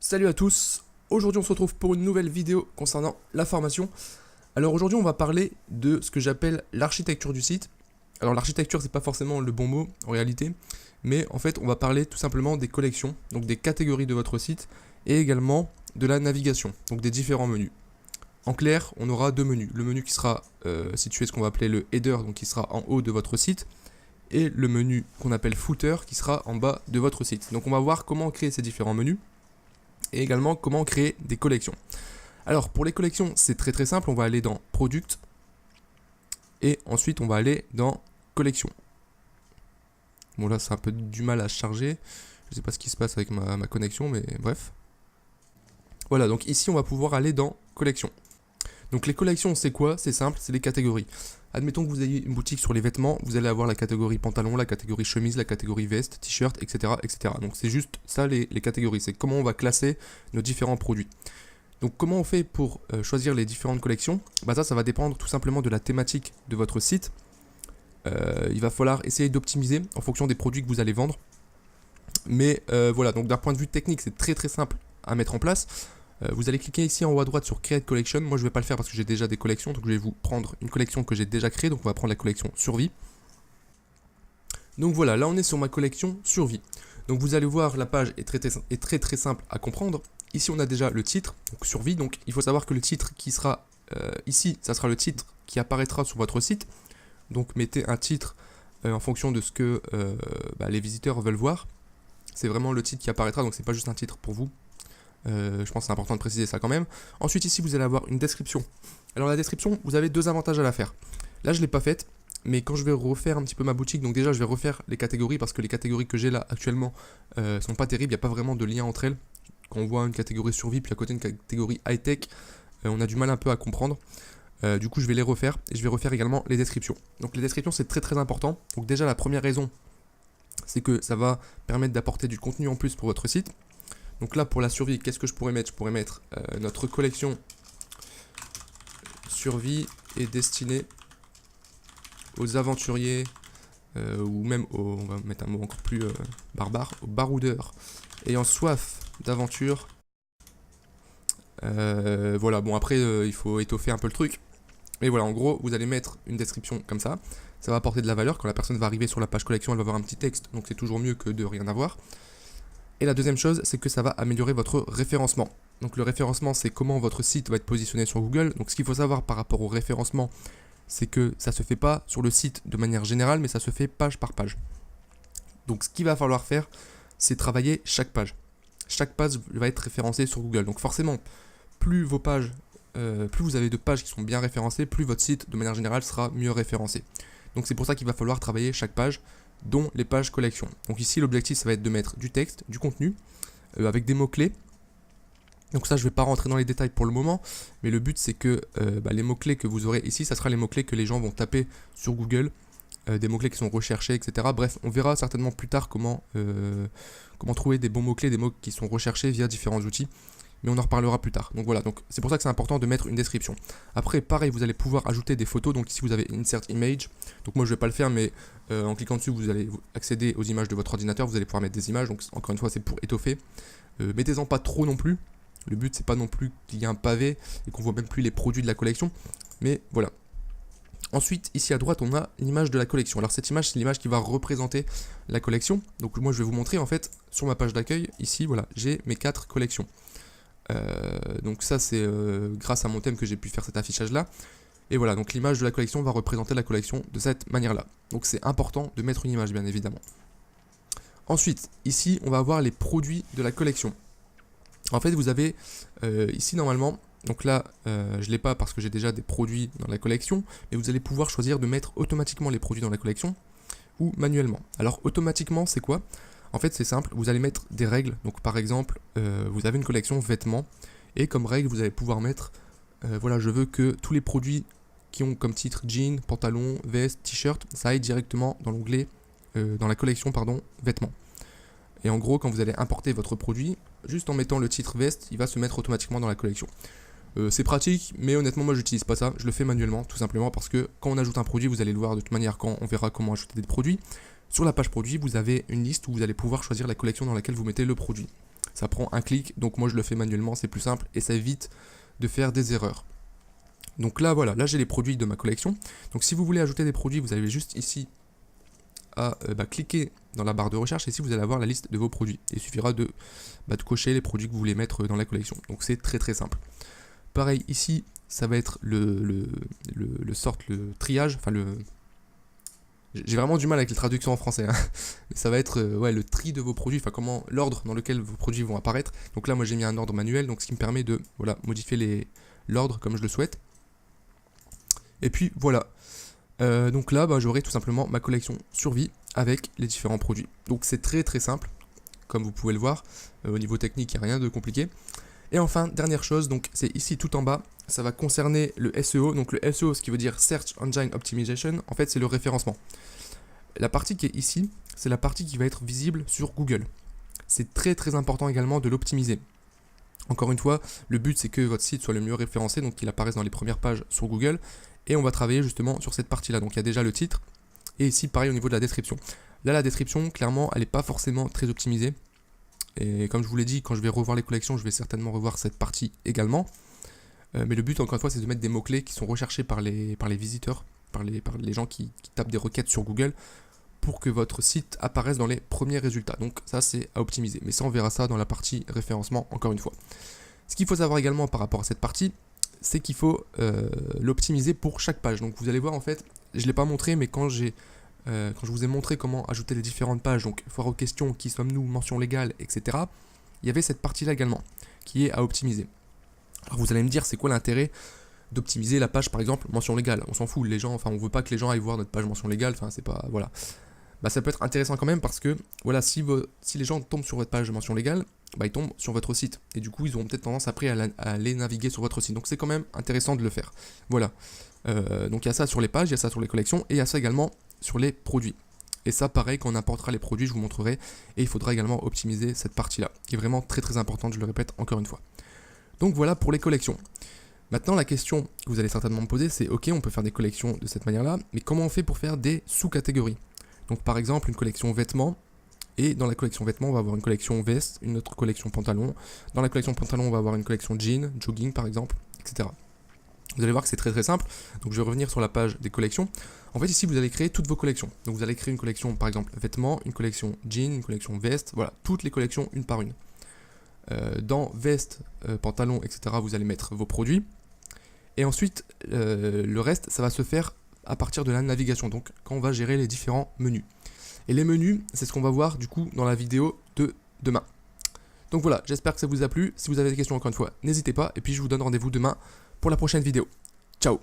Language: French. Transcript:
Salut à tous, aujourd'hui on se retrouve pour une nouvelle vidéo concernant la formation. Alors aujourd'hui on va parler de ce que j'appelle l'architecture du site. Alors l'architecture c'est pas forcément le bon mot en réalité, mais en fait on va parler tout simplement des collections, donc des catégories de votre site, et également de la navigation, donc des différents menus. En clair, on aura deux menus, le menu qui sera situé ce qu'on va appeler le header, donc qui sera en haut de votre site, et le menu qu'on appelle footer qui sera en bas de votre site. Donc on va voir comment créer ces différents menus, et également comment créer des collections. Alors pour les collections c'est très simple, on va aller dans Product et ensuite on va aller dans Collection. Bon là c'est un peu du mal à charger, je sais pas ce qui se passe avec ma connexion mais bref. Voilà, donc ici on va pouvoir aller dans Collection. Donc les collections c'est quoi? C'est simple, c'est les catégories. Admettons que vous ayez une boutique sur les vêtements, vous allez avoir la catégorie pantalon, la catégorie chemise, la catégorie veste, t-shirt, etc., etc. Donc c'est juste ça les catégories, c'est comment on va classer nos différents produits. Donc comment on fait pour choisir les différentes collections? Bah ça va dépendre tout simplement de la thématique de votre site. Il va falloir essayer d'optimiser en fonction des produits que vous allez vendre. Mais voilà, donc d'un point de vue technique c'est très simple à mettre en place. Vous allez cliquer ici en haut à droite sur Create Collection. Moi je ne vais pas le faire parce que j'ai déjà des collections, donc je vais vous prendre une collection que j'ai déjà créée, donc on va prendre la collection Survie. Donc voilà, là on est sur ma collection Survie. Donc vous allez voir, la page est très simple à comprendre. Ici on a déjà le titre, donc Survie, donc il faut savoir que le titre qui sera ici, ça sera le titre qui apparaîtra sur votre site. Donc mettez un titre en fonction de ce que les visiteurs veulent voir. C'est vraiment le titre qui apparaîtra, donc c'est pas juste un titre pour vous. Je pense que c'est important de préciser ça quand même. Ensuite ici vous allez avoir une description. Alors la description, vous avez deux avantages à la faire. Là je ne l'ai pas faite, mais quand je vais refaire un petit peu ma boutique, donc déjà je vais refaire les catégories parce que les catégories que j'ai là actuellement sont pas terribles, il n'y a pas vraiment de lien entre elles. Quand on voit une catégorie survie puis à côté une catégorie high-tech, on a du mal un peu à comprendre. Du coup je vais les refaire et je vais refaire également les descriptions. Donc les descriptions c'est très important. Donc déjà la première raison c'est que ça va permettre d'apporter du contenu en plus pour votre site. Donc là pour la survie, qu'est-ce que je pourrais mettre? Je pourrais mettre notre collection survie est destinée aux aventuriers ou même aux, on va mettre un mot encore plus barbare, aux baroudeurs ayant soif d'aventure. Voilà, bon après il faut étoffer un peu le truc. Mais voilà, en gros, vous allez mettre une description comme ça. Ça va apporter de la valeur. Quand la personne va arriver sur la page collection, elle va voir un petit texte. Donc c'est toujours mieux que de rien avoir. Et la deuxième chose, c'est que ça va améliorer votre référencement. Donc le référencement, c'est comment votre site va être positionné sur Google. Donc ce qu'il faut savoir par rapport au référencement, c'est que ça ne se fait pas sur le site de manière générale, mais ça se fait page par page. Donc ce qu'il va falloir faire, c'est travailler chaque page. Chaque page va être référencée sur Google. Donc forcément, plus vos pages, plus vous avez de pages qui sont bien référencées, plus votre site de manière générale sera mieux référencé. Donc c'est pour ça qu'il va falloir travailler chaque page, dont les pages collection. Donc ici l'objectif ça va être de mettre du texte, du contenu, avec des mots-clés. Donc ça je ne vais pas rentrer dans les détails pour le moment, mais le but c'est que les mots-clés que vous aurez ici, ça sera les mots-clés que les gens vont taper sur Google, des mots-clés qui sont recherchés, etc. Bref, on verra certainement plus tard comment trouver des bons mots-clés, des mots qui sont recherchés via différents outils. Mais on en reparlera plus tard. Donc voilà, donc c'est pour ça que c'est important de mettre une description. Après, pareil, vous allez pouvoir ajouter des photos. Donc ici, vous avez Insert Image. Donc moi, je ne vais pas le faire, mais en cliquant dessus, vous allez accéder aux images de votre ordinateur. Vous allez pouvoir mettre des images. Donc encore une fois, c'est pour étoffer. Mettez-en pas trop non plus. Le but, c'est pas non plus qu'il y ait un pavé et qu'on voit même plus les produits de la collection. Mais voilà. Ensuite, ici à droite, on a l'image de la collection. Alors cette image, c'est l'image qui va représenter la collection. Donc moi, je vais vous montrer en fait sur ma page d'accueil. Ici, voilà, j'ai mes 4 collections. Donc ça c'est grâce à mon thème que j'ai pu faire cet affichage là. Et voilà, donc l'image de la collection va représenter la collection de cette manière là. Donc c'est important de mettre une image bien évidemment. Ensuite, ici on va avoir les produits de la collection. En fait vous avez ici normalement, donc là je ne l'ai pas parce que j'ai déjà des produits dans la collection, mais vous allez pouvoir choisir de mettre automatiquement les produits dans la collection ou manuellement. Alors automatiquement c'est quoi? En fait c'est simple, vous allez mettre des règles. Donc par exemple, vous avez une collection vêtements et comme règle vous allez pouvoir mettre, voilà, je veux que tous les produits qui ont comme titre jean, pantalon, veste, t-shirt, ça aille directement dans l'onglet, dans la collection pardon, vêtements. Et en gros quand vous allez importer votre produit, juste en mettant le titre veste, il va se mettre automatiquement dans la collection. C'est pratique, mais honnêtement moi j'utilise pas ça, je le fais manuellement tout simplement parce que quand on ajoute un produit, vous allez le voir de toute manière quand on verra comment ajouter des produits. Sur la page produit, vous avez une liste où vous allez pouvoir choisir la collection dans laquelle vous mettez le produit. ça prend un clic, donc moi je le fais manuellement, c'est plus simple et ça évite de faire des erreurs. Donc là voilà, là j'ai les produits de ma collection. Donc si vous voulez ajouter des produits, vous avez juste ici à cliquer dans la barre de recherche et ici vous allez avoir la liste de vos produits. Il suffira de cocher les produits que vous voulez mettre dans la collection. Donc c'est très très simple. Pareil ici, ça va être le triage, enfin j'ai vraiment du mal avec les traductions en français, hein. Mais ça va être le tri de vos produits, enfin comment l'ordre dans lequel vos produits vont apparaître. Donc là moi j'ai mis un ordre manuel, donc ce qui me permet de modifier l'ordre comme je le souhaite. Et puis voilà. Donc là j'aurai tout simplement ma collection survie avec les différents produits. Donc c'est très très simple, comme vous pouvez le voir. Au niveau technique, il n'y a rien de compliqué. Et enfin, dernière chose, donc c'est ici tout en bas, ça va concerner le SEO. Donc le SEO, ce qui veut dire Search Engine Optimization, en fait c'est le référencement. La partie qui est ici, c'est la partie qui va être visible sur Google. C'est très très important également de l'optimiser. Encore une fois, le but c'est que votre site soit le mieux référencé, donc qu'il apparaisse dans les premières pages sur Google. Et on va travailler justement sur cette partie-là. Donc il y a déjà le titre, et ici pareil au niveau de la description. Là la description, clairement, elle n'est pas forcément très optimisée. Et comme je vous l'ai dit, quand je vais revoir les collections, je vais certainement revoir cette partie également. Mais le but, encore une fois, c'est de mettre des mots-clés qui sont recherchés par les visiteurs, par les gens qui tapent des requêtes sur Google, pour que votre site apparaisse dans les premiers résultats. Donc ça, c'est à optimiser. Mais ça, on verra ça dans la partie référencement, encore une fois. Ce qu'il faut savoir également par rapport à cette partie, c'est qu'il faut l'optimiser pour chaque page. Donc vous allez voir, en fait, je ne l'ai pas montré, mais quand je vous ai montré comment ajouter les différentes pages, donc foire aux questions, qui sommes-nous, mention légale, etc., il y avait cette partie-là également, qui est à optimiser. Alors vous allez me dire, c'est quoi l'intérêt d'optimiser la page, par exemple, mention légale? On s'en fout, les gens, enfin on veut pas que les gens aillent voir notre page mention légale, enfin c'est pas, voilà. Ça peut être intéressant quand même parce que, voilà, si les gens tombent sur votre page de mention légale, ils tombent sur votre site. Et du coup, ils auront peut-être tendance après à aller naviguer sur votre site. Donc c'est quand même intéressant de le faire. Voilà. Donc il y a ça sur les pages, il y a ça sur les collections, et il y a ça également sur les produits. Et ça, pareil, quand on apportera les produits, je vous montrerai. Et il faudra également optimiser cette partie-là, qui est vraiment très très importante, je le répète encore une fois. Donc voilà pour les collections. Maintenant, la question que vous allez certainement me poser, c'est ok, on peut faire des collections de cette manière-là, mais comment on fait pour faire des sous-catégories? Donc par exemple, une collection vêtements, et dans la collection vêtements, on va avoir une collection veste, une autre collection pantalon. Dans la collection pantalon, on va avoir une collection jean, jogging par exemple, etc. Vous allez voir que c'est très très simple. Donc je vais revenir sur la page des collections. En fait ici vous allez créer toutes vos collections. Donc vous allez créer une collection par exemple vêtements, une collection jean, une collection veste, voilà, toutes les collections une par une. Dans veste, pantalon, etc. vous allez mettre vos produits. Et ensuite le reste ça va se faire à partir de la navigation, donc quand on va gérer les différents menus. Et les menus, c'est ce qu'on va voir du coup dans la vidéo de demain. Donc voilà, j'espère que ça vous a plu. Si vous avez des questions encore une fois, n'hésitez pas. Et puis je vous donne rendez-vous demain pour la prochaine vidéo. Ciao!